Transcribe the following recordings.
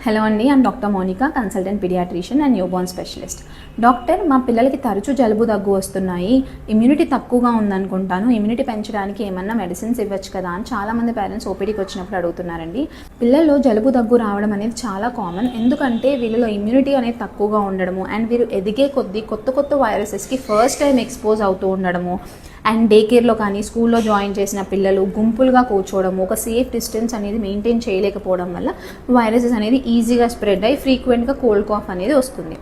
Hello అండి, I'm doctor Monika, consultant paediatrician and newborn specialist. Doctor, మా పిల్లలకి తరచూ జలుబు దగ్గు వస్తున్నాయి, ఇమ్యూనిటీ తక్కువగా ఉందనుకుంటాను, ఇమ్యూనిటీ పెంచడానికి ఏమన్నా మెడిసిన్స్ ఇవ్వచ్చు కదా అని చాలామంది పేరెంట్స్ ఓపీడీకి వచ్చినప్పుడు అడుగుతున్నారండి. పిల్లల్లో జలుబు దగ్గు రావడం అనేది చాలా కామన్, ఎందుకంటే వీళ్ళలో ఇమ్యూనిటీ అనేది తక్కువగా ఉండడము అండ్ వీరు ఎదిగే కొద్దీ కొత్త వైరసెస్కి ఫస్ట్ టైం ఎక్స్పోజ్ అవుతూ ఉండడము అండ్ డే కేర్లో కానీ స్కూల్లో జాయిన్ చేసిన పిల్లలు గుంపులుగా కూర్చోవడము, ఒక సేఫ్ డిస్టెన్స్ అనేది మెయింటైన్ చేయలేకపోవడం వల్ల వైరసెస్ అనేది ఈజీగా స్ప్రెడ్ అయ్యి ఫ్రీక్వెంట్గా కోల్డ్ కాఫ్ అనేది వస్తుంది.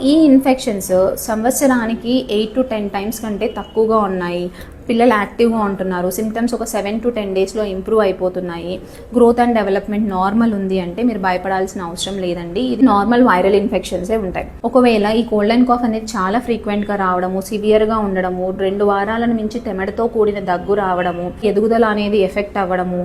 ఈ ఇన్ఫెక్షన్స్ సంవత్సరానికి 8 to 10 times కంటే తక్కువగా ఉన్నాయి. పిల్లలు యాక్టివ్గా ఉంటున్నారు, సిమ్టమ్స్ ఒక 7 to 10 daysలో ఇంప్రూవ్ అయిపోతున్నాయి, గ్రోత్ అండ్ డెవలప్మెంట్ నార్మల్ ఉంది అంటే మీరు భయపడాల్సిన అవసరం లేదండి. ఇది నార్మల్ వైరల్ ఇన్ఫెక్షన్సే ఉంటాయి. ఒకవేళ ఈ కోల్డ్ అండ్ కాఫ్ అనేది చాలా ఫ్రీక్వెంట్గా రావడము, సివియర్గా ఉండడము, 2 వారాలను మించి తెమడతో కూడిన దగ్గు రావడము, ఎదుగుదల అనేది ఎఫెక్ట్ అవ్వడము,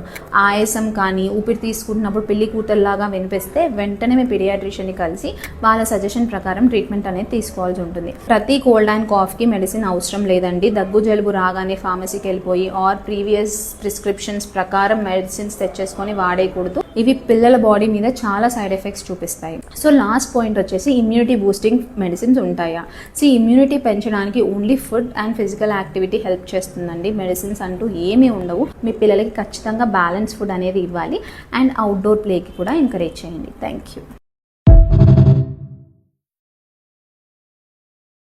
ఆయాసం కానీ ఊపిరి తీసుకుంటున్నప్పుడు పిల్లి కూతల్లాగా వినిపిస్తే వెంటనే మీ పీడియాట్రిషియన్ని కలిసి వాళ్ళ సజెషన్ ప్రకారం ట్రీట్మెంట్ అనేది తీసుకోవాల్సి ఉంటుంది. ప్రతి కోల్డ్ అండ్ కాఫ్కి మెడిసిన్ అవసరం లేదండి. దగ్గు జలుబు రాగానే ఫార్మసీకి వెళ్ళిపోయి ఆర్ ప్రీవియస్ ప్రిస్క్రిప్షన్స్ ప్రకారం మెడిసిన్స్ తెచ్చేసుకొని వాడేయకూడదు. ఇవి పిల్లల బాడీ మీద చాలా సైడ్ ఎఫెక్ట్స్ చూపిస్తాయి. సో లాస్ట్ పాయింట్ వచ్చేసి ఇమ్యూనిటీ బూస్టింగ్ మెడిసిన్స్ ఉంటాయా? ఇమ్యూనిటీ పెంచడానికి only food and physical activity help చేస్తుందండి. మెడిసిన్స్ అంటూ ఏమీ ఉండవు. మీ పిల్లలకి ఖచ్చితంగా బ్యాలెన్స్ ఫుడ్ అనేది ఇవ్వాలి అండ్ అవుట్డోర్ ప్లేకి కూడా ఎంకరేజ్ చేయండి. Thank you.